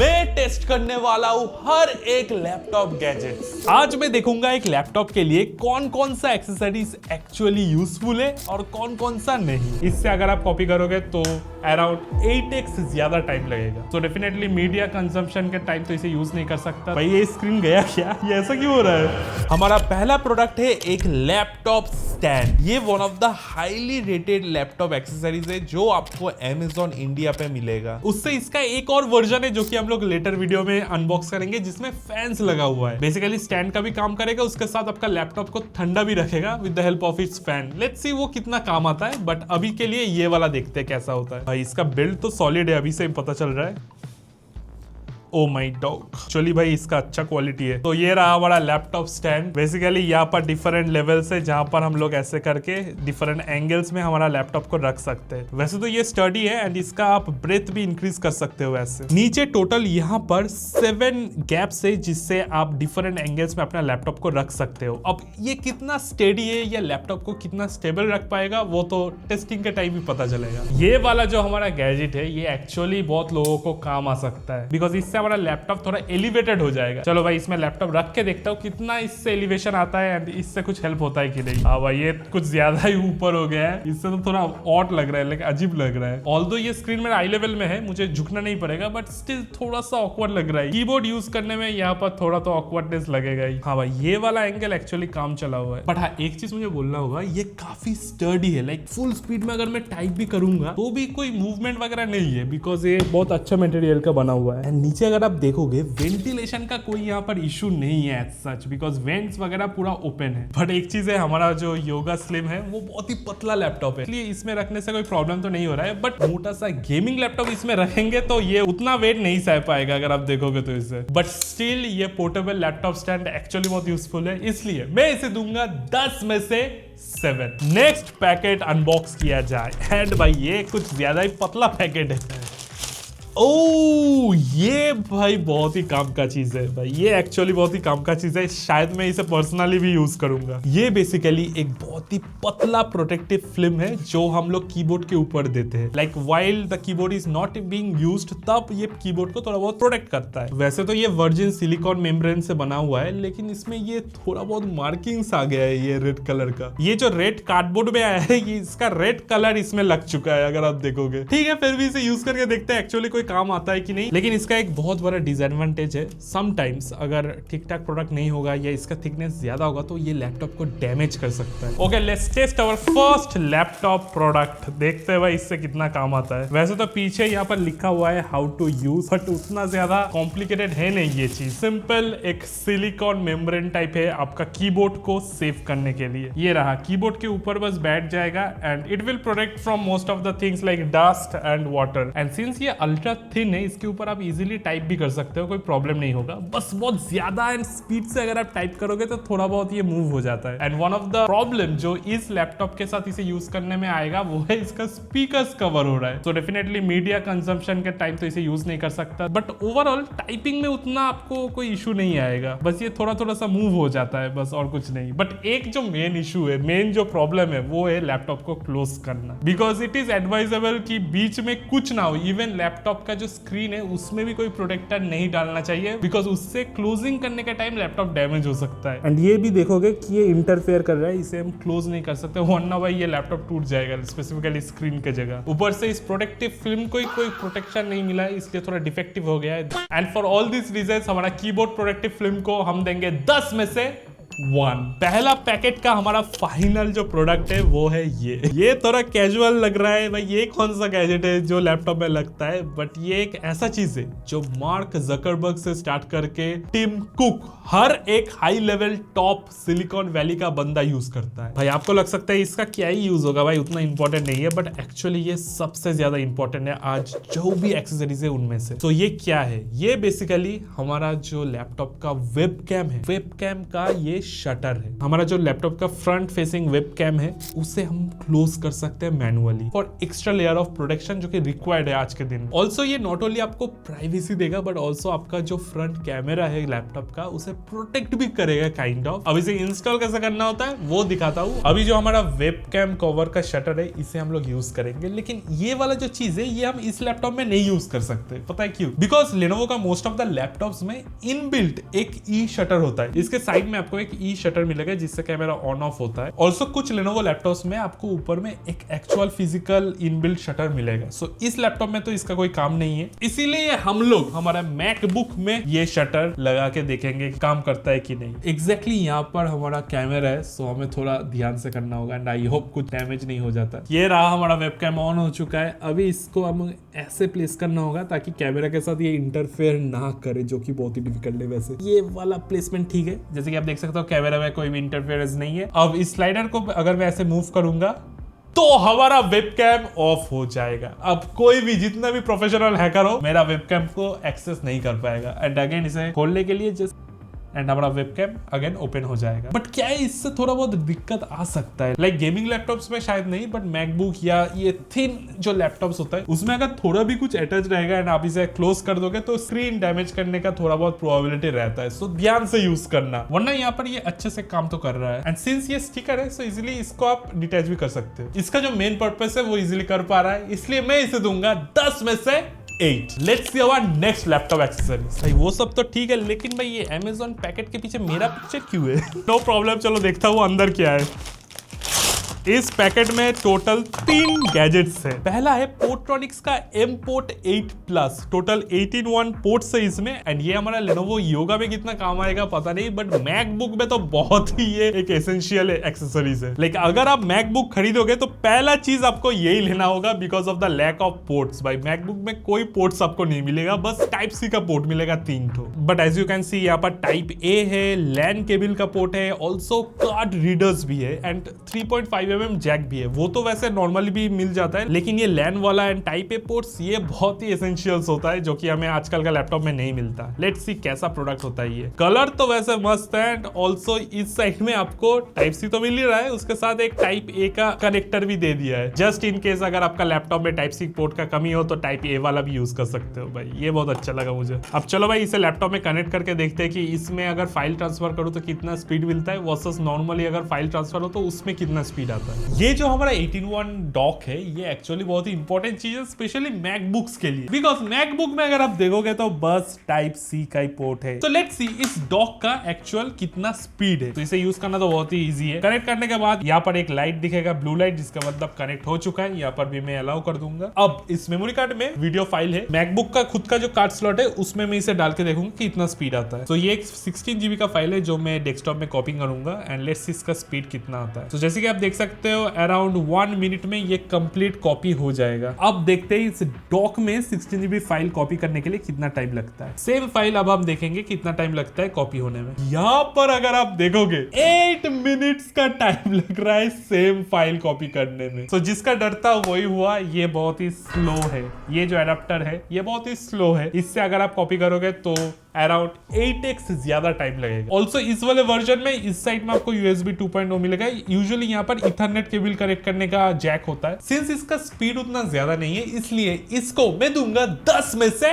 मैं टेस्ट करने वाला हूं हर एक लैपटॉप गैजेट। आज मैं देखूंगा एक लैपटॉप के लिए कौन कौन सा एक्सेसरीज एक्चुअली यूजफुल है और कौन कौन सा नहीं। इससे अगर आप कॉपी करोगे तो अराउंड 8x ज्यादा टाइम लगेगा। तो डेफिनेटली मीडिया कंजम्पशन के टाइम तो इसे यूज नहीं कर सकता। भाई ये स्क्रीन गया क्या? ये ऐसा क्यों हो रहा है? हमारा पहला प्रोडक्ट है एक लैपटॉप स्टैंड। ये one of the highly rated laptop accessories है जो आपको Amazon इंडिया पे मिलेगा। उससे इसका एक और वर्जन है जो कि हम लोग लेटर वीडियो में अनबॉक्स करेंगे, जिसमें फैंस लगा हुआ है। बेसिकली स्टैंड का भी काम करेगा, उसके साथ आपका लैपटॉप को ठंडा भी रखेगा with the help of its fan. Let's see वो कितना काम आता है, बट अभी के लिए ये वाला देखते हैं कैसा होता है। भाई इसका बिल्ड तो सॉलिड है, अभी से पता चल रहा है। ओ माय डॉग, चलिए भाई इसका अच्छा क्वालिटी है। तो ये रहा हमारा लैपटॉप स्टैंड। बेसिकली यहाँ पर डिफरेंट लेवल्स है जहाँ पर हम लोग ऐसे करके डिफरेंट एंगल्स में हमारा लैपटॉप को रख सकते हैं। वैसे तो ये स्टडी है एंड इसका आप ब्रेथ भी इंक्रीज कर सकते हो। ऐसे नीचे टोटल यहाँ पर 7 गैप्स है जिससे आप डिफरेंट एंगल्स में अपना लैपटॉप को रख सकते हो। अब ये कितना स्टेडी है या लैपटॉप को कितना स्टेबल रख पाएगा वो तो टेस्टिंग के टाइम भी पता चलेगा। ये वाला जो हमारा गैजेट है ये एक्चुअली बहुत लोगों को काम आ सकता है, बिकॉज इससे हमारा लैपटॉप थोड़ा एलिवेटेड हो जाएगा। चलो भाई इसमें लैपटॉप रख के देखता हूँ कितना इससे एलिवेशन आता है एंड इससे कुछ हेल्प होता है कि नहीं। हाँ भाई ये कुछ ज्यादा ही ऊपर हो गया है, इससे तो थोड़ा ऑड लग रहा है, लेकिन अजीब लग रहा है। ऑल्दो ये स्क्रीन मेरा आई लेवल में है, मुझे झुकना नहीं पड़ेगा, बट स्टिल थोड़ा सा ऑकवर्ड लग रहा है। कीबोर्ड यूज करने में यहाँ पर थोड़ा तो ऑकवर्डनेस लगेगा ही। हाँ भाई ये वाला एंगल एक्चुअली काम चला हुआ है। बट हाँ एक चीज मुझे बोलना होगा, ये काफी स्टर्डी है। लाइक फुल स्पीड में अगर मैं टाइप भी करूंगा तो भी कोई मूवमेंट वगैरह नहीं है, बिकॉज ये बहुत अच्छा मटेरियल का बना हुआ है। एंड नीचे अगर आप देखोगे वेंटिलेशन का कोई यहाँ पर इशू नहीं है सच, बिकॉज वेंट्स वगैरह पूरा ओपन है। बट एक चीज है, हमारा जो योगा स्लिम है वो बहुत ही पतला लैपटॉप है, इसलिए इसमें रखने से कोई प्रॉब्लम तो नहीं हो रहा है। बट मोटा सा गेमिंग लैपटॉप इसमें रखेंगे तो ये उतना वेट नहीं सह पाएगा अगर आप देखोगे तो इसे। बट स्टिल ये पोर्टेबल लैपटॉप स्टैंड एक्चुअली बहुत यूजफुल है, इसलिए मैं इसे दूंगा 10 में से 7। नेक्स्ट पैकेट अनबॉक्स किया जाए। एंड भाई ये कुछ ज्यादा ही पतला पैकेट है। ओह ये भाई बहुत ही काम का चीज है भाई, ये एक्चुअली बहुत ही काम का चीज है। शायद मैं इसे पर्सनली भी यूज करूंगा। ये बेसिकली एक बहुत ही पतला प्रोटेक्टिव फिल्म है जो हम लोग कीबोर्ड के ऊपर देते हैं। Like while the keyboard is not being used, तब ये कीबोर्ड को थोड़ा बहुत प्रोटेक्ट करता है। वैसे तो ये वर्जिन सिलिकॉन मेम्ब्रेन से बना हुआ है, लेकिन इसमें ये थोड़ा बहुत मार्किंग्स आ गया है ये रेड कलर का। ये जो रेड कार्डबोर्ड में आया है ये इसका रेड कलर इसमें लग चुका है अगर आप देखोगे। ठीक है फिर भी इसे यूज करके देखते हैं एक्चुअली कोई काम आता है कि नहीं। लेकिन इसका एक बहुत बड़ा डिसएडवांटेज है, समटाइम्स अगर ठीक ठाक प्रोडक्ट नहीं होगा या इसका थिकनेस ज्यादा होगा तो ये लैपटॉप को डैमेज कर सकता है। Okay let's test our first laptop product, देखते हैं भाई इससे कितना काम आता है। वैसे तो पीछे यहाँ पर लिखा हुआ है हाउ टू यूज, बट उतना ज्यादा कॉम्प्लिकेटेड है नहीं ये चीज। सिंपल एक सिलिकॉन मेम्ब्रेन टाइप है आपका कीबोर्ड को सेव करने के लिए। ये रहा कीबोर्ड के ऊपर बस बैठ जाएगा and it will protect from most of the things like dust and water. And since ये अल्ट्रा थिन है इसके ऊपर आप इजीली टाइप भी कर सकते हो, कोई प्रॉब्लम नहीं होगा। बस बहुत ज्यादा एंड स्पीड से अगर आप टाइप करोगे तो थोड़ा बहुत ये मूव हो जाता है। And one of the problem जो इस लैपटॉप के साथ इसे यूज करने में आएगा वो है इसका स्पीकर्स कवर हो रहा है। तो डेफिनेटली मीडिया कंजम्पशन के टाइम तो इसे यूज नहीं कर सकता, बट ओवरऑल टाइपिंग में उतना आपको कोई इशू नहीं आएगा। बस ये थोड़ा थोड़ा सा मूव हो जाता है बस, और कुछ नहीं। बट एक जो मेन इशू है, मेन जो प्रॉब्लम है वो है लैपटॉप को क्लोज करना, बिकॉज इट इज एडवाइजेबल कि बीच में कुछ ना हो। इवन लैपटॉप का जो स्क्रीन है उसमें भी कोई प्रोटेक्टर नहीं डालना चाहिए, बिकॉज उससे क्लोजिंग करने के टाइम लैपटॉप डैमेज हो सकता है। एंड ये भी देखोगे कि ये इंटरफेयर कर रहा है, इसे हम क्लोज नहीं कर सकते, वरना भाई ये लैपटॉप टूट जाएगा, स्पेसिफिकली स्क्रीन के जगह। ऊपर से इस प्रोटेक्टिव फिल्म को कोई प्रोटेक्शन नहीं मिला है, इसलिए थोड़ा डिफेक्टिव हो गया है। And for all this reasons हमारा कीबोर्ड प्रोटेक्टिव फिल्म को हम देंगे 10 में से 1। पहला पैकेट का हमारा फाइनल जो प्रोडक्ट है वो है ये थोड़ा कैजुअल लग रहा है भाई। ये कौन सा गैजेट है जो लैपटॉप में लगता है, बट ये एक ऐसा चीज है जो मार्क जकरबर्ग से स्टार्ट करके टिम कुक, हर एक high level top silicon valley का बंदा यूज करता है। भाई आपको लग सकता है इसका क्या ही यूज होगा भाई, उतना इंपॉर्टेंट नहीं है, बट एक्चुअली ये सबसे ज्यादा इंपॉर्टेंट है आज जो भी एक्सेसरीज है उनमें से। तो ये क्या है, ये बेसिकली हमारा जो लैपटॉप का वेबकैम है, वेबकैम का ये शटर है। हमारा जो लैपटॉप का फ्रंट फेसिंग वेब कैम है उसे हम क्लोज कर सकते हैं manually for extra layer of protection जो कि रिक्वायर्ड है आज के दिन। ऑल्सो ये नॉट ओनली आपको प्राइवेसी देगा बट ऑल्सो आपका जो फ्रंट कैमरा है लैपटॉप का उसे प्रोटेक्ट भी करेगा काइंड ऑफ। अब इसे इंस्टॉल कैसे करना होता है वो दिखाता हूँ। अभी जो हमारा वेब कैम कवर का शटर है इसे हम लोग यूज करेंगे, लेकिन ये वाला जो चीज है ये हम इस लैपटॉप में नहीं यूज कर सकते। पता है क्यों? बिकॉज लेनोवो का मोस्ट ऑफ द लैपटॉप्स में इनबिल्ट एक ई शटर होता है। इसके साइड में आपको एक ई शटर मिलेगा जिससे कैमरा ऑन ऑफ होता है। ऑल्सो कुछ लेनोवो लैपटॉप्स में आपको ऊपर में एक एक्चुअल फिजिकल इनबिल्ट शटर मिलेगा। सो इस लैपटॉप में तो इसका कोई काम नहीं है, इसीलिए हम लोग हमारा मैकबुक में ये शटर लगा के देखेंगे काम करता है कि नहीं। एग्जैक्टली यहाँ पर हमारा कैमरा है, सो हमें थोड़ा ध्यान से करना होगा एंड आई होप कुछ डैमेज नहीं हो जाता। ये रहा हमारा वेबकैम ऑन हो चुका है। अभी इसको हमें ऐसे प्लेस करना होगा ताकि कैमरा के साथ ये इंटरफेयर ना करे, जो कि बहुत ही डिफिकल्ट है। वैसे ये वाला प्लेसमेंट ठीक है, जैसे कि आप देख सकते हो कैमरा में कोई भी इंटरफेरेंस नहीं है। अब इस स्लाइडर को अगर मैं ऐसे मूव करूंगा तो हमारा वेबकैम ऑफ हो जाएगा। अब कोई भी जितना भी प्रोफेशनल हैकर हो मेरा वेबकैम को एक्सेस नहीं कर पाएगा। एंड अगेन इसे खोलने के लिए जस्ट एंड हमारा वेबकैम अगेन ओपन हो जाएगा। बट क्या है, इससे थोड़ा बहुत दिक्कत आ सकता है। लाइक गेमिंग लैपटॉप्स में शायद नहीं, बट मैकबुक या ये थिन जो लैपटॉप्स होता है उसमें अगर थोड़ा भी कुछ अटैच रहेगा एंड आप इसे क्लोज कर दोगे तो स्क्रीन डैमेज करने का थोड़ा बहुत प्रोबेबिलिटी रहता है। सो ध्यान से यूज करना, वरना यहाँ पर ये अच्छे से काम तो कर रहा है। एंड सिंस ये स्टिकर है सो इजिली इसको आप डिटैच भी कर सकते हो। इसका जो मेन पर्पस है वो इजिली कर पा रहा है, इसलिए मैं इसे दूंगा 10 में से 8। Let's see our next laptop accessories। भाई वो सब तो ठीक है, लेकिन भाई ये Amazon पैकेट के पीछे मेरा पिक्चर क्यों है? नो प्रॉब्लम, चलो देखता हूँ अंदर क्या है। इस पैकेट में टोटल 3 गैजेट्स है। पहला है पोर्ट्रॉनिक्स का M Port 8 Plus, total 18 ports है इसमें। एंड ये हमारा Lenovo योगा में कितना काम आएगा पता नहीं, बट मैकबुक में तो बहुत ही ये एक एसेंशियल एक्सेसरीज है। लाइक अगर आप मैकबुक खरीदोगे तो पहला चीज आपको यही लेना होगा because of the lack of ports. भाई मैकबुक में कोई पोर्ट्स आपको नहीं मिलेगा, बस टाइप सी का पोर्ट मिलेगा 3 ठो। But as you can see यहाँ पर टाइप A है, लैन केबल का पोर्ट है, ऑल्सो कार्ड रीडर्स भी है एंड 3.5 mm जैक भी है। वो तो वैसे नॉर्मली भी मिल जाता है, लेकिन ये लैन वाला एंड टाइप ए पोर्ट्स ये बहुत ही एसेंशियल्स होता है जो कि हमें आजकल का लैपटॉप में नहीं मिलता। लेट्स सी कैसा प्रोडक्ट होता है ये। कलर तो वैसे मस्त है एंड ऑल्सो इस साइड में आपको टाइप सी तो मिल ही रहा है, उसके साथ एक टाइप ए का कनेक्टर भी दे दिया है, जस्ट इन केस अगर आपका लैपटॉप में टाइप सी पोर्ट का कमी हो तो टाइप ए वाला भी यूज कर सकते हो। भाई ये बहुत अच्छा लगा मुझे। अब चलो भाई इसे लैपटॉप में कनेक्ट करके देखते हैं कि इसमें अगर फाइल ट्रांसफर करूँ तो कितना स्पीड मिलता है वर्सेस नॉर्मली अगर फाइल ट्रांसफर हो तो उसमें कितना स्पीड आता है। ये जो हमारा 18 डॉक है ये एक्चुअली बहुत ही इंपॉर्टेंट चीज है, स्पेशली मैकबुक्स के लिए, बिकॉज मैकबुक में अगर आप देखोगे तो बस टाइप सी का ही पोर्ट है। तो लेट्स सी इस डॉक का एक्चुअल कितना स्पीड है। तो इसे यूज करना तो बहुत ही इजी है। कनेक्ट करने के बाद यहाँ पर एक लाइट दिखेगा, ब्लू लाइट, जिसका मतलब कनेक्ट हो चुका है। यहाँ पर भी मैं अलाउ कर दूंगा। अब इस मेमोरी कार्ड में वीडियो फाइल है, मैकबुक का खुद का जो कार्ड स्लॉट है उसमें मैं इसे डाल के देखूंगा कि इतना स्पीड आता है। तो ये एक 16 GB का फाइल है जो मैं डेस्कटॉप में कॉपी करूंगा एंड लेट्स सी इसका स्पीड कितना आता है। तो जैसे कि आप देख सकते हो अराउंड 1 मिनट में ये कंप्लीट कॉपी हो जाएगा। अब देखते हैं इस डॉक में 16 GB फाइल कॉपी करने के लिए कितना टाइम लगता है। सेम फाइल अब हम देखेंगे कितना टाइम लगता है कॉपी होने में। यहाँ पर अगर आप देखोगे 8 मिनट्स का टाइम लग रहा है सेम फाइल कॉपी करने में। तो जिसका डर था वही हुआ, ये बहुत ही स्लो है। ये जो एडाप्टर है ये बहुत ही स्लो है, इससे अगर आप कॉपी करोगे तो अराउंड 8x ज्यादा टाइम लगेगा। ऑल्सो इस वाले वर्जन में इस साइड में आपको USB 2.0 मिलेगा। यूजुअली यहाँ पर इथरनेट केबल कनेक्ट करने का जैक होता है। सिंस इसका स्पीड उतना ज्यादा नहीं है इसलिए इसको मैं दूंगा 10 में से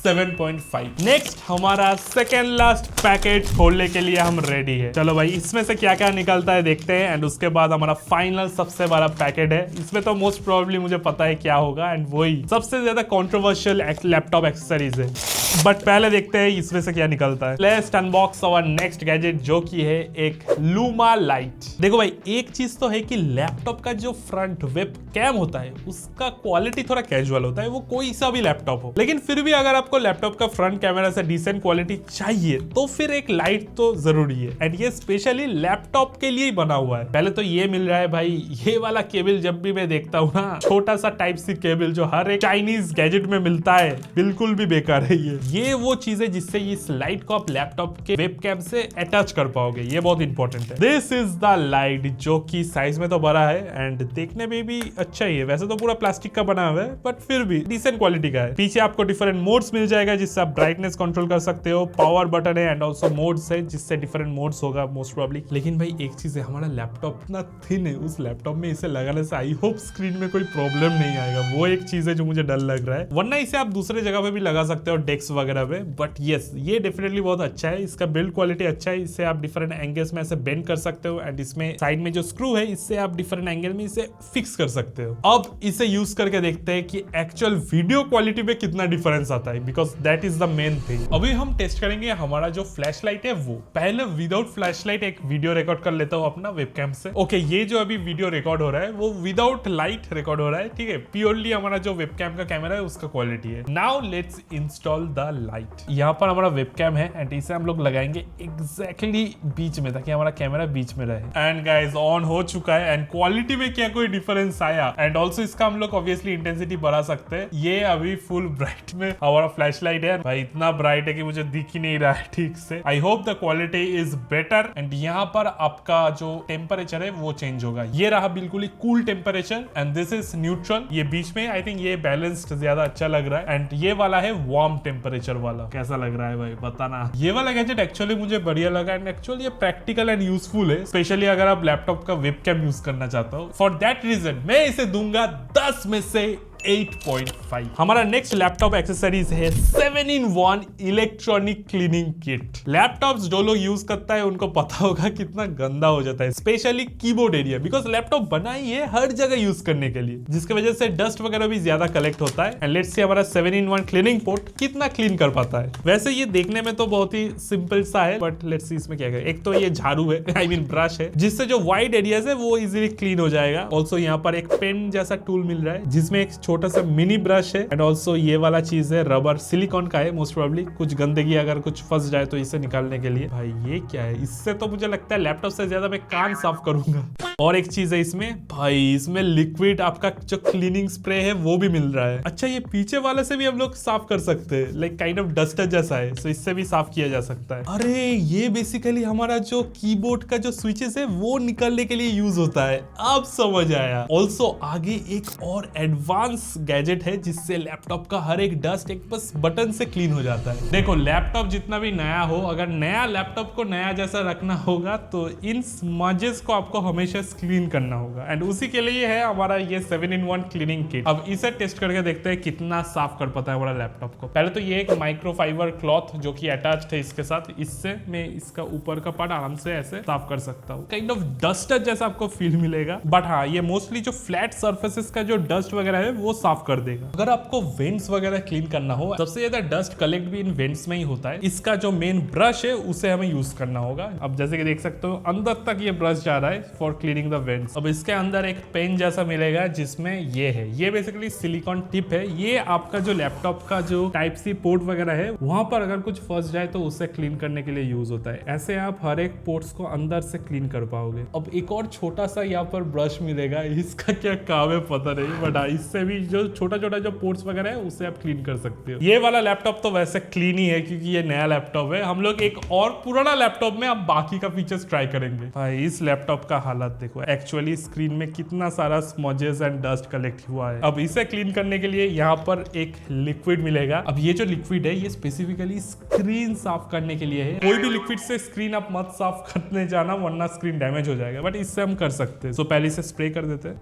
7.5। नेक्स्ट हमारा सेकेंड लास्ट पैकेट खोलने के लिए हम रेडी है। चलो भाई इसमें से क्या क्या निकलता है देखते हैं एंड उसके बाद हमारा फाइनल सबसे बड़ा पैकेट है। इसमें तो मोस्ट प्रोबेबली मुझे पता है क्या होगा एंड वही सबसे ज्यादा कंट्रोवर्शियल लैपटॉप एक्सेसरीज है। बट पहले देखते हैं इसमें से क्या निकलता है। Let's unbox our next gadget जो कि है एक लूमा लाइट। देखो भाई एक चीज तो है कि लैपटॉप का जो फ्रंट वेब कैम होता है उसका क्वालिटी थोड़ा कैजुअल होता है, वो कोई सा भी लैपटॉप हो। लेकिन फिर भी अगर आपको लैपटॉप का फ्रंट कैमरा से डिसेंट क्वालिटी चाहिए तो फिर एक लाइट तो जरूरी है एंड ये स्पेशली लैपटॉप के लिए ही बना हुआ है। पहले तो ये मिल रहा है भाई, ये वाला केबल जब भी मैं देखता हूँ ना, छोटा सा टाइप सी केबल जो हर एक चाइनीज गैजेट में मिलता है, बिल्कुल भी बेकार है ये। ये वो चीज है जिससे इस लाइट को आप लैपटॉप के वेबकैम से अटैच कर पाओगे, ये बहुत इंपॉर्टेंट है। दिस इज द लाइट, जो कि साइज में तो बड़ा है एंड देखने में भी अच्छा ही है। वैसे तो पूरा प्लास्टिक का बना हुआ है बट फिर भी डिसेंट क्वालिटी का है। पीछे आपको डिफरेंट मोड्स मिल जाएगा जिससे आप ब्राइटनेस कंट्रोल कर सकते हो, पावर बटन है एंड ऑल्सो मोड्स है जिससे डिफरेंट मोड्स होगा मोस्ट प्रोबेबली। लेकिन भाई एक चीज है, हमारा लैपटॉप इतना थिन है, उस लैपटॉप में इसे लगाने से आई होप स्क्रीन में कोई प्रॉब्लम नहीं आएगा। वो एक चीज है जो मुझे डर लग रहा है, वरना इसे आप दूसरे जगह पे भी लगा सकते हो, डेस्क वगैरह पे। बट यस, ये डेफिनेटली बहुत अच्छा है, इसका बिल्ड क्वालिटी अच्छा है। इससे आप डिफरेंट एंगल्स में ऐसे बेंड कर सकते हो एंड इसमें साइड में जो स्क्रू है इससे आप डिफरेंट एंगल में इसे फिक्स कर सकते हो। अब इसे यूज करके देखते हैं कि एक्चुअल वीडियो क्वालिटी पे कितना डिफरेंस आता है, because that is the main thing. अभी हम टेस्ट करेंगे हमारा जो फ्लैश लाइट है वो। पहले विदाउट फ्लैश लाइट एक वीडियो रिकॉर्ड कर लेता हूँ अपना वेबकैम से। ओके, ये जो अभी वीडियो रिकॉर्ड हो रहा है वो विदाउट लाइट रिकॉर्ड हो रहा है, ठीक है। प्योरली हमारा जो वेबकैम का कैमरा है उसका क्वालिटी है। Now let's install the light. यहाँ पर हमारा वेबकैम है एंड इसे हम लोग लगाएंगे एग्जैक्टली बीच में ताकि हमारा कैमरा बीच में रहे। एंड गाइस, ऑन हो चुका है एंड क्वालिटी में क्या कोई डिफरेंस आया? एंड ऑल्सो इसका हम लोग ऑब्वियसली इंटेंसिटी बढ़ा सकते हैं। ये अभी फुल ब्राइट में हमारा फ्लैश लाइट है भाई, इतना ब्राइट है कि मुझे दिख ही नहीं रहा है ठीक से। I hope the quality is better. And यहाँ पर आपका जो टेम्परेचर है वो चेंज होगा। ये रहा बिल्कुल ही cool temperature and this is neutral. ये बीच में, आई थिंक ये बैलेंस्ड ज्यादा अच्छा लग रहा है। एंड ये वाला है वार्म टेम्परेचर वाला। कैसा लग रहा है भाई बताना। ये वाला गैजेट एक्चुअली मुझे बढ़िया लगा एंड एक्चुअली ये प्रैक्टिकल एंड यूजफुल है, स्पेशली अगर आप लैपटॉप का वेबकैम यूज करना चाहते हो। फॉर दैट रीजन मैं इसे दूंगा 10 में से 8.5। हमारा नेक्स्ट लैपटॉप एक्सेसरीज है 7-in-1 electronic cleaning kit. Laptops जो लोग यूज करता है उनको पता होगा कितना गंदा हो जाता है, specially keyboard area, because laptop बना ही है हर जगह यूज करने के लिए, जिसकी वजह से डस्ट वगैरह भी ज्यादा कलेक्ट होता है। एंड लेट्स सी हमारा 7-in-1 क्लीनिंग पोर्ट कितना क्लीन कर पाता है। वैसे ये देखने में तो बहुत ही सिंपल सा है बट लेट्स सी इसमें क्या है। एक तो ये झाड़ू है, आई मीन ब्रश है, जिससे जो वाइड एरियाज है वो इजीली क्लीन हो जाएगा। ऑल्सो यहाँ पर एक पेन जैसा टूल मिल रहा है जिसमें एक छोटा सा मिनी ब्रश है एंड ऑल्सो ये वाला चीज है रबर सिलिकॉन का है, मोस्ट प्रोबेबली कुछ गंदगी अगर कुछ फंस जाए तो इसे निकालने के लिए। भाई ये क्या है? इससे तो मुझे लगता है लैपटॉप से ज्यादा मैं कान साफ करूंगा। और एक चीज है इसमें, भाई इसमें लिक्विड आपका जो क्लीनिंग स्प्रे है वो भी मिल रहा है। अच्छा, ये पीछे वाले से भी हम लोग साफ कर सकते हैं, लाइक काइंड ऑफ डस्टर जैसा है, सो इससे भी साफ किया जा सकता है। अरे ये बेसिकली हमारा जो कीबोर्ड का जो स्विचेस है वो निकालने के लिए यूज होता है, अब समझ आया। ऑल्सो आगे एक और एडवांस गैजेट है जिससे लैपटॉप का हर एक डस्ट एक बस बटन से क्लीन हो जाता है। देखो, लैपटॉप जितना भी नया हो, अगर नया लैपटॉप को नया जैसा रखना होगा तो इन स्मजेस को आपको हमेशा क्लीन करना होगा एंड उसी के लिए है हमारा ये 7-in-1 क्लीनिंग किट। अब इसे टेस्ट करके देखते हैं कितना साफ कर पाता है हमारा लैपटॉप को। पहले तो ये एक माइक्रोफाइबर क्लॉथ जो कि अटैच्ड है इसके साथ, इससे मैं इसका ऊपर का पार्ट आराम से ऐसे साफ कर सकता हूँ। काइंड ऑफ डस्टर जैसा आपको फील मिलेगा, बट हाँ ये मोस्टली जो फ्लैट सर्फेसेस का जो डस्ट वगैरह है वो साफ कर देगा। अगर आपको वेंट्स वगैरह क्लीन करना हो, सबसे ज्यादा डस्ट कलेक्ट भी इन वेंट्स में ही होता है। इसका जो मेन ब्रश है उसे हमें यूज करना होगा। अब जैसे कि देख सकते हो अंदर तक ये ब्रश जा रहा है फॉर क्लीनिंग द वेंट्स। अब इसके अंदर एक पेन जैसा मिलेगा जिसमें ये है, ये बेसिकली सिलिकॉन टिप है। ये आपका जो लैपटॉप का जो टाइप सी पोर्ट वगैरह है वहां पर अगर कुछ फंस जाए तो उसे क्लीन करने के लिए यूज होता है। ऐसे आप हर एक पोर्ट्स को अंदर से क्लीन कर पाओगे। अब एक और छोटा सा यहाँ पर ब्रश मिलेगा, इसका क्या काम है पता नहीं, बट इससे भी जो छोटा छोटा जो पोर्ट्स वगैरह है उसे आप क्लीन कर सकते हो। ये वाला लैपटॉप तो वैसे क्लीन ही है क्योंकि ये नया लैपटॉप है। हम लोग एक और पुराना लैपटॉप में अब बाकी का फीचर्स ट्राई करेंगे। भाई इस लैपटॉप का हालत देखो, एक्चुअली स्क्रीन में कितना सारा स्मजेस एंड डस्ट कलेक्ट हुआ है। अब इसे क्लीन करने के लिए यहाँ पर एक लिक्विड मिलेगा। अब ये जो लिक्विड है ये स्पेसिफिकली स्क्रीन साफ करने के लिए है। कोई भी लिक्विड से स्क्रीन आप मत साफ करने जाना वरना स्क्रीन डैमेज हो जाएगा, बट इससे हम कर सकते हैं। तो पहले इसे स्प्रे कर देते हैं।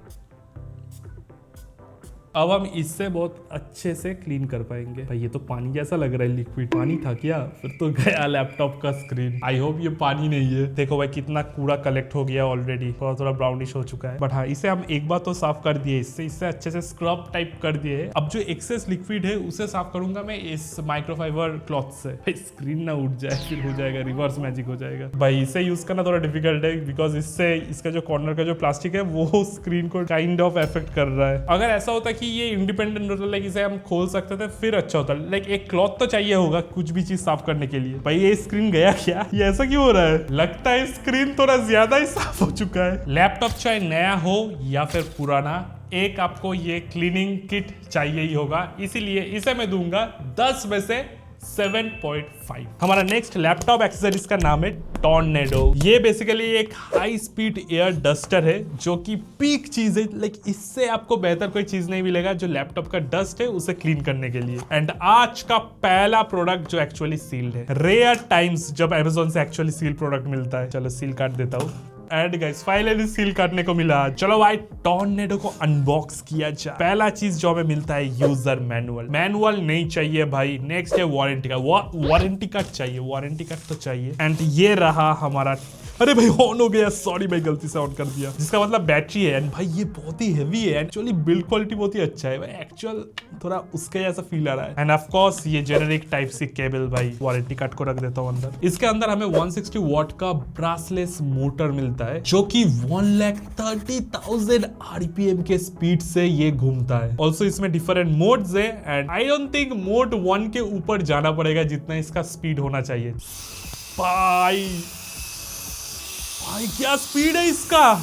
अब हम इससे बहुत अच्छे से क्लीन कर पाएंगे। भाई ये तो पानी जैसा लग रहा है, लिक्विड पानी था क्या? फिर तो गया लैपटॉप का स्क्रीन। आई होप ये पानी नहीं है। देखो भाई कितना कूड़ा कलेक्ट हो गया ऑलरेडी, थोड़ा थोड़ा ब्राउनिश हो चुका है। बट हाँ, इसे हम एक बार तो साफ कर दिए, इससे अच्छे से स्क्रब टाइप कर दिए। अब जो एक्सेस लिक्विड है उसे साफ करूंगा मैं इस माइक्रोफाइबर क्लॉथ से। स्क्रीन ना उठ जाए, फिर हो जाएगा रिवर्स मैजिक हो जाएगा। भाई इसे यूज करना थोड़ा डिफिकल्ट है बिकॉज इससे इसका जो कॉर्नर का जो प्लास्टिक है वो स्क्रीन को काइंड ऑफ इफेक्ट कर रहा है। अगर ऐसा होता कि ये इंडिपेंडेंट होता, लाइक इसे हम खोल सकते थे, फिर अच्छा होता। लाइक एक क्लॉथ तो चाहिए होगा कुछ भी चीज साफ करने के लिए। भाई ये स्क्रीन गया क्या? ये ऐसा क्यों हो रहा है? लगता है स्क्रीन थोड़ा ज्यादा ही साफ हो चुका है। लैपटॉप चाहे नया हो या फिर पुराना, एक आपको ये क्लीनिंग किट चाहिए ही होगा, इसीलिए इसे मैं दूंगा 10 में से 7.5। हमारा नेक्स्ट लैपटॉप एक्सेसरीज का नाम है टॉर्नेडो। ये बेसिकली एक हाई स्पीड एयर डस्टर है जो कि पीक चीज है। लाइक इससे आपको बेहतर कोई चीज नहीं मिलेगा जो लैपटॉप का डस्ट है उसे क्लीन करने के लिए। एंड आज का पहला प्रोडक्ट जो एक्चुअली सील्ड है। रेयर टाइम्स जब अमेज़न से एक्चुअली सील प्रोडक्ट मिलता है। चलो सील काट देता हूँ। एंड गाइस फाइनली सील काटने को मिला। चलो भाई टॉर्नेडो को अनबॉक्स किया जाए। पहला चीज जो हमें मिलता है यूजर मैनुअल। मैनुअल नहीं चाहिए भाई। नेक्स्ट है वारंटी का। वारंटी कार्ड चाहिए। वारंटी कार्ड तो चाहिए। एंड ये रहा हमारा, अरे भाई ऑन हो गया, सॉरी भाई गलती से ऑन कर दिया। जिसका मतलब बैटरी है। एंड भाई ये बहुत ही हेवी है। एक्चुअली बिल्ड क्वालिटी बहुत ही अच्छा है भाई। एक्चुअल थोड़ा उसके जैसा फील आ रहा है। एंड ऑफ कोर्स ये जेनेरिक टाइप सी केबल भाई। वारंटी कार्ड को रख देता हूँ अंदर। इसके अंदर हमें 160 वॉट का ब्रासलेस मोटर मिलता है जो कि 1,30,000 RPM के स्पीड से ये घूमता है। ऑल्सो इसमें डिफरेंट मोड्स है। And I don't think mode 1 के ऊपर जाना पड़ेगा जितना इसका स्पीड होना चाहिए। भाई क्या स्पीड है इसका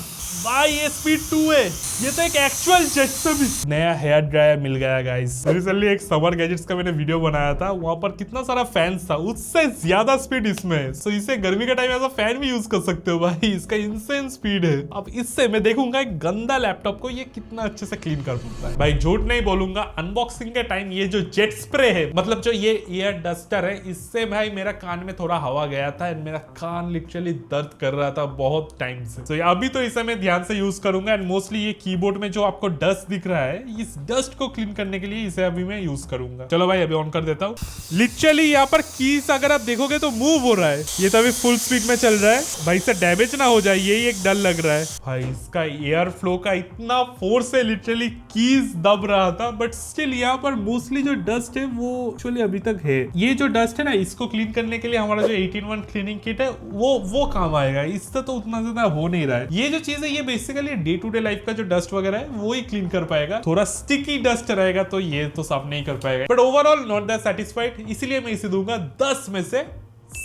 भाई। ये स्पीड 2 है। ये तो एक एक्चुअल जेट से भी। नया हेयर ड्रायर मिल गया गाइस। रिसेंटली एक समर गैजेट्स का मैंने वीडियो बनाया था। वहां पर कितना सारा फैंस था, उससे ज्यादा स्पीड इसमें है। सो इसे गर्मी के टाइम ऐसा फैन भी यूज कर सकते हो भाई। इसका इंसेन स्पीड है। अब इससे मैं देखूंगा एक गंदा लैपटॉप को ये कितना अच्छे से क्लीन कर सकता है भाई। झूठ नहीं बोलूंगा, अनबॉक्सिंग के टाइम ये जो जेट स्प्रे है, मतलब जो ये एयर डस्टर है, इससे भाई मेरा कान में थोड़ा हवा गया था। मेरा कान लिटरली दर्द कर रहा था बहुत टाइम से। तो अभी तो इसे मैं ध्यान से यूज करूंगा। एंड मोस्टली ये कीबोर्ड में जो आपको डस्ट दिख रहा है, इस डस्ट को क्लीन करने के लिए इसे अभी मैं यूज करूंगा। चलो भाई अभी ऑन कर देता हूँ। लिटरली यहाँ पर कीज अगर आप देखोगे तो मूव हो रहा है। ये तो अभी फुल स्पीड में चल रहा है भाई। इससे डैमेज ना हो जाए यही एक डर लग रहा है भाई। इसका एयर फ्लो का इतना फोर्स है, लिटरली कीज दब रहा था। बट स्टिल यहाँ पर मोस्टली जो डस्ट है वो एक्चुअली अभी तक है। ये जो डस्ट है ना, इसको क्लीन करने के लिए हमारा जो 18-1 क्लीनिंग किट है वो काम आएगा। इससे तो उतना ज्यादा हो नहीं रहा है। ये जो चीज है ये basically day to day life का जो डस्ट वगैरह है वो ही क्लीन कर पाएगा। थोड़ा स्टिकी डस्ट रहेगा तो ये तो साफ नहीं कर पाएगा। But overall not that satisfied, इसीलिए मैं इसे दूंगा 10 में से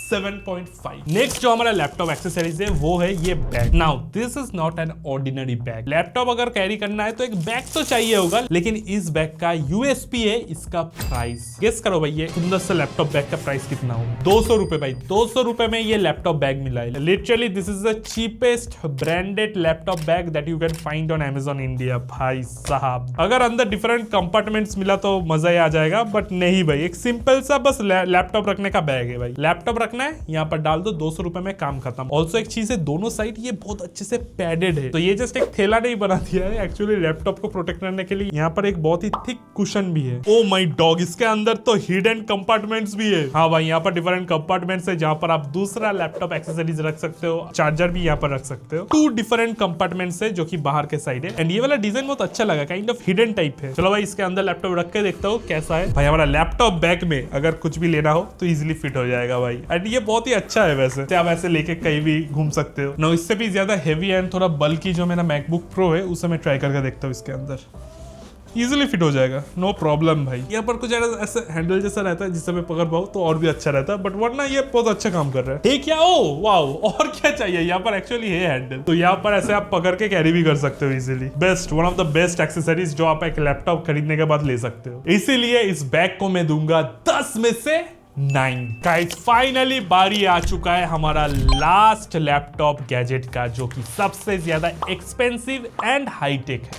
7.5। नेक्स्ट जो हमारा लैपटॉप एक्सेसरीज है वो है ये bag. Now this is not an ordinary bag. Laptop अगर कैरी करना है तो एक बैग तो चाहिए होगा, लेकिन इस बैग का यूएसपी है इसका प्राइस। गेस करो भाई ये सुंदर सा लैपटॉप बैग का प्राइस कितना होगा। 200 रुपए भाई। 200 रुपए में ये लैपटॉप बैग मिला है। Literally this is the cheapest branded laptop bag that you can find on Amazon India. भाई साहब अगर अंदर डिफरेंट कंपार्टमेंट्स मिला तो मजा ही आ जाएगा। बट नहीं भाई, एक सिंपल सा बस लैपटॉप रखने का बैग है भाई। लैपटॉप रखना है, यहाँ पर डाल दो, 200 रुपए में काम खत्म। ऑल्सो एक चीज है, दोनों साइड ये बहुत अच्छे से पैडेड है। तो ये जस्ट एक थैला नहीं बना दिया है, एक्चुअली लैपटॉप को प्रोटेक्ट करने के लिए यहाँ पर एक बहुत ही थिक कुशन भी है। ओ माय डॉग, इसके अंदर तो हिडन कंपार्टमेंट्स भी है। हाँ भाई, यहाँ पर डिफरेंट कंपार्टमेंट्स है जहाँ पर आप दूसरा लैपटॉप एक्सेसरीज रख सकते हो, चार्जर भी यहाँ पर रख सकते हो। 2 डिफरेंट कंपार्टमेंट्स है जो कि बाहर के साइड है। एंड ये वाला डिजाइन बहुत अच्छा लगा, काइंड ऑफ हिडन टाइप है। चलो भाई इसके अंदर लैपटॉप रख के देखता हूँ कैसा है। भाई हमारा लैपटॉप बैग में अगर कुछ भी लेना हो तो इजिली फिट हो जाएगा भाई। एंड ये बहुत ही अच्छा है वैसे, आप ऐसे लेके कहीं भी घूम सकते हो ना। इससे भी ज्यादा हेवी एंड थोड़ा बल्कि जो मेरा मैकबुक प्रो है उसे मैं ट्राई करके देखता हूँ। इसके अंदर इजीली फिट हो जाएगा, नो प्रॉब्लम भाई। यहाँ पर कुछ ऐसा हैंडल जैसा रहता है जिससे मैं पकड़ पाऊँ तो और भी अच्छा रहता है, बट वरना ये बहुत अच्छा काम कर रहा है। ठीक है, ओ वाओ, और क्या चाहिए। यहाँ पर एक्चुअली है हैंडल, तो यहाँ पर ऐसे आप पकड़ के कैरी भी कर सकते हो easily. Best, one of the best accessories जो आप एक लैपटॉप खरीदने के बाद ले सकते हो। इसीलिए इस बैग को मैं दूंगा 10 में से 9। गाइस फाइनली बारी आ चुका है हमारा लास्ट लैपटॉप गैजेट का, जो कि सबसे ज्यादा एक्सपेंसिव एंड हाईटेक है।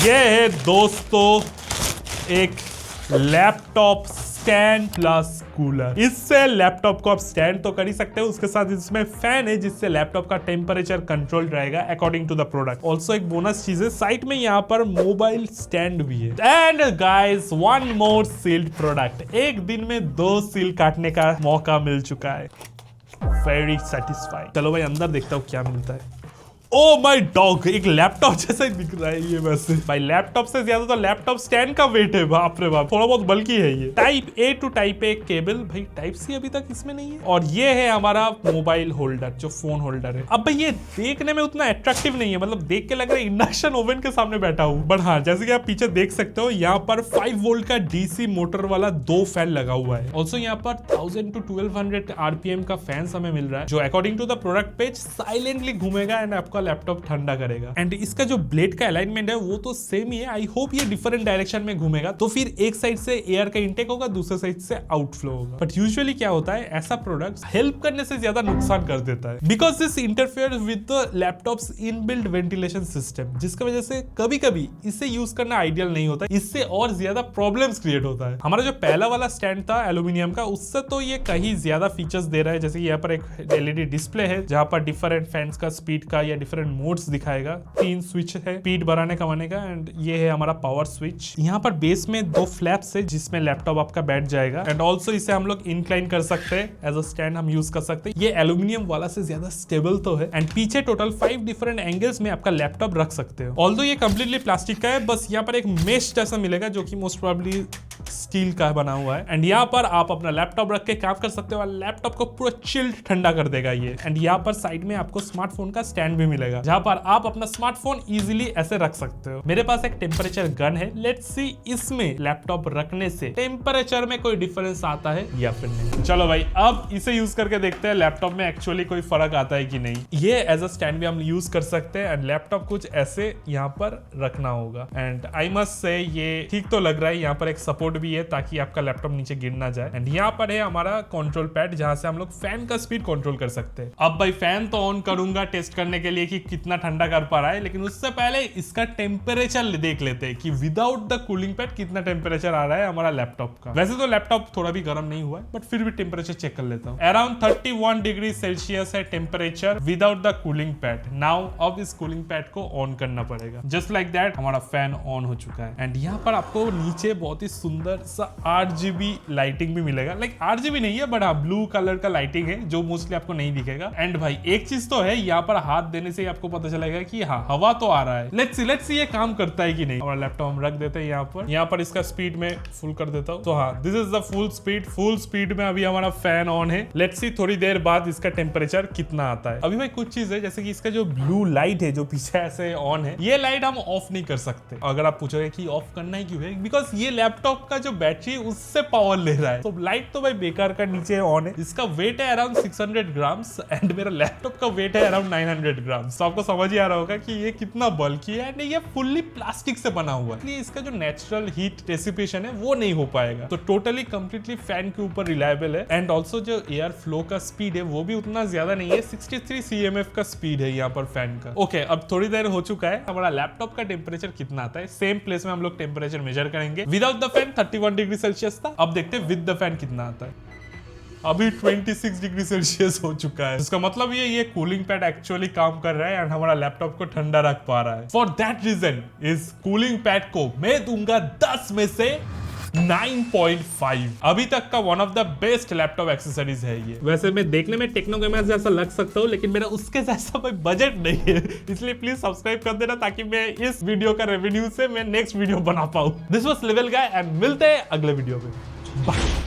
ये है दोस्तों एक लैपटॉप स्टैंड प्लस कूलर। इससे लैपटॉप को आप स्टैंड तो कर ही सकते हो, उसके साथ इसमें फैन है जिससे लैपटॉप का टेम्परेचर कंट्रोल रहेगा according to the product. Also एक बोनस चीज है, साइड में यहाँ पर मोबाइल स्टैंड भी है। And guys one more sealed product. एक दिन में 2 सील काटने का मौका मिल चुका है। Very satisfied. चलो भाई अंदर देखता हूँ क्या मिलता है। ओ माय डॉग, एक लैपटॉप जैसा ही दिख रहा है ये। वैसे भाई लैपटॉप से ज्यादा तो लैपटॉप स्टैंड का वेट है, बाप रे बाप, थोड़ा बहुत बल्कि है ये। Type A to type A cable, भाई टाइप सी अभी तक इसमें नहीं है। और ये है हमारा मोबाइल होल्डर, जो फोन होल्डर है। अब भाई ये देखने में उतना अट्रैक्टिव नहीं है, मतलब देख के लग रहा है इंडक्शन ओवन के सामने बैठा हूँ। बट हाँ, जैसे कि आप पीछे देख सकते हो, यहाँ पर 5 वोल्ट का डीसी मोटर वाला 2 फैन लगा हुआ है। ऑल्सो यहाँ पर 1000 to 1200 RPM का फैन हमें मिल रहा है, जो according to the product page silently घूमेगा एंड आपको आपका लैपटॉप ठंडा करेगा। एंड इसका जो ब्लेड का अलाइनमेंट है वो तो सेम ही है। आई होप ये डिफरेंट डायरेक्शन में घूमेगा, तो फिर एक साइड से एयर का इंटेक होगा, दूसरे साइड से आउटफ्लो होगा। बट यूजुअली क्या होता है, ऐसा प्रोडक्ट हेल्प करने से ज्यादा नुकसान कर देता है, because this interfere with the laptops inbuilt ventilation system, जिसकी वजह से कभी कभी इसे यूज करना आइडियल नहीं होता, इससे और ज्यादा प्रॉब्लम्स क्रिएट होता है। हमारा जो पहला वाला स्टैंड था एल्यूमिनियम का, उससे तो ये कहीं ज्यादा फीचर्स दे रहा है। जैसे यहाँ पर एक एलईडी डिस्प्ले है जहां पर डिफरेंट फैंस का स्पीड का या डिफरेंट मोड्स दिखाएगा, 3 स्विच है स्पीड बढ़ाने कमाने का, एंड ये है हमारा पावर स्विच। यहाँ पर बेस में 2 फ्लैप्स है जिसमें लैपटॉप आपका बैठ जाएगा, एंड ऑल्सो इसे हम लोग इंक्लाइन कर सकते हैं, एज अ स्टैंड हम यूज कर सकते हैं। ये एल्यूमिनियम वाला से ज्यादा स्टेबल तो है, एंड पीछे टोटल 5 डिफरेंट एंगल्स में आपका लैपटॉप रख सकते हो। ऑल्दो ये कंप्लीटली प्लास्टिक का है, बस यहाँ पर एक मेश जैसा मिलेगा जो कि मोस्ट प्रोबेबली स्टील का बना हुआ है, एंड यहाँ पर आप अपना लैपटॉप रख के काम कर सकते हो। लैपटॉप को पूरा चिल्ड ठंडा कर देगा ये। एंड यहाँ पर साइड में आपको स्मार्टफोन का स्टैंड भी मिलेगा जहां पर आप अपना स्मार्टफोन इजीली ऐसे रख सकते हो। मेरे पास एक टेम्परेचर गन है, लेट्स सी इसमें लैपटॉप रखने से टेम्परेचर में कोई डिफरेंस आता है या फिर नहीं। चलो भाई, अब इसे यूज करके देखते हैं लैपटॉप में एक्चुअली कोई फर्क आता है कि नहीं। ये एज अ स्टैंड भी हम यूज कर सकते हैं, एंड लैपटॉप कुछ ऐसे यहाँ पर रखना होगा। एंड आई मस्ट से ये ठीक तो लग रहा है। यहाँ पर एक सपोर्ट भी है ताकि आपका लैपटॉप नीचे गिर ना जाए, एंड यहाँ पर है हमारा कंट्रोल पैड जहां से हम लोग फैन का स्पीड कंट्रोल कर सकते हैं। अब भाई फैन तो ऑन करूंगा टेस्ट करने के लिए कि कितना ठंडा कर पा रहा है, लेकिन उससे पहले इसका टेम्परेचर देख लेते हैं कि विदाउट द कूलिंग पैड कितना टेम्परेचर आ रहा है हमारा लैपटॉप का। वैसे तो लैपटॉप थोड़ा भी गर्म नहीं हुआ है, बट फिर भी टेम्परेचर चेक कर लेता हूँ। अराउंड 31 डिग्री सेल्सियस है temperature without the cooling pad. Now अब इस कूलिंग पैड को ऑन करना पड़ेगा। जस्ट लाइक दैट हमारा फैन ऑन हो चुका है, एंड यहाँ पर आपको नीचे बहुत ही सुंदर सा RGB लाइटिंग भी मिलेगा। लाइक RGB नहीं है, बट हाँ ब्लू कलर का लाइटिंग है जो मोस्टली आपको नहीं दिखेगा। एंड भाई एक चीज तो है, यहाँ पर हाथ देने से आपको पता चलेगा कि हाँ हवा तो आ रहा है। लेट्स सी ये काम करता है कि नहीं। हमारा लैपटॉप हम रख देते हैं यहाँ पर इसका स्पीड में फुल कर देता हूँ। तो हाँ, this is the full speed में अभी हमारा फैन ऑन है। लेट्स सी थोड़ी देर बाद इसका टेम्परेचर कितना आता है। अभी भाई कुछ चीज है, जैसे कि इसका जो ब्लू लाइट है जो पीछे ऐसे ऑन है, ये लाइट हम ऑफ नहीं कर सकते। अगर आप पूछोगे कि ऑफ करना ही क्यों है, बिकॉज ये लैपटॉप का जो बैटरी है उससे पावर ले रहा है। तो लाइट तो भाई बेकार का नीचे ऑन है। इसका वेट है अराउंड 600 ग्राम्स, एंड मेरा लैपटॉप का वेट है अराउंड 900 ग्राम्स। तो आपको समझ ही आ रहा होगा कि ये कितना बल्कि है, एंड ये फुल्ली प्लास्टिक से बना हुआ है, इसलिए इसका जो नेचुरल हीट डिसिपेशन है वो नहीं हो पाएगा। तो टोटली कंप्लीटली फैन के ऊपर रिलायबल है, एंड ऑल्सो जो एयर फ्लो का स्पीड है वो भी उतना ज्यादा नहीं है। 63 CMF का स्पीड है यहाँ पर फैन का। ओके, अब थोड़ी देर हो चुका है। हमारा लैपटॉप का टेम्परेचर कितना आता है, सेम प्लेस में हम लोग टेम्परेचर मेजर करेंगे। Without the fan 31 degree Celsius था, अब देखते हैं विद द फैन कितना आता है। अभी 26 डिग्री सेल्सियस हो चुका है। इसका मतलब ये कूलिंग पैड एक्चुअली काम कर रहा है, एंड हमारा लैपटॉप को ठंडा रख पा रहा है। फॉर दैट रीजन इस कूलिंग पैड को मैं दूंगा 10 में से 9.5। अभी तक का one of the best laptop accessories है ये। वैसे मैं देखने में टेक्नो गेमर जैसा लग सकता हूँ, लेकिन मेरा उसके जैसा कोई बजट नहीं है, इसलिए प्लीज सब्सक्राइब कर देना ताकि मैं इस वीडियो का रेवेन्यू से मैं नेक्स्ट वीडियो बना पाऊँ। This was level guy, and मिलते हैं अगले वीडियो में। बाय।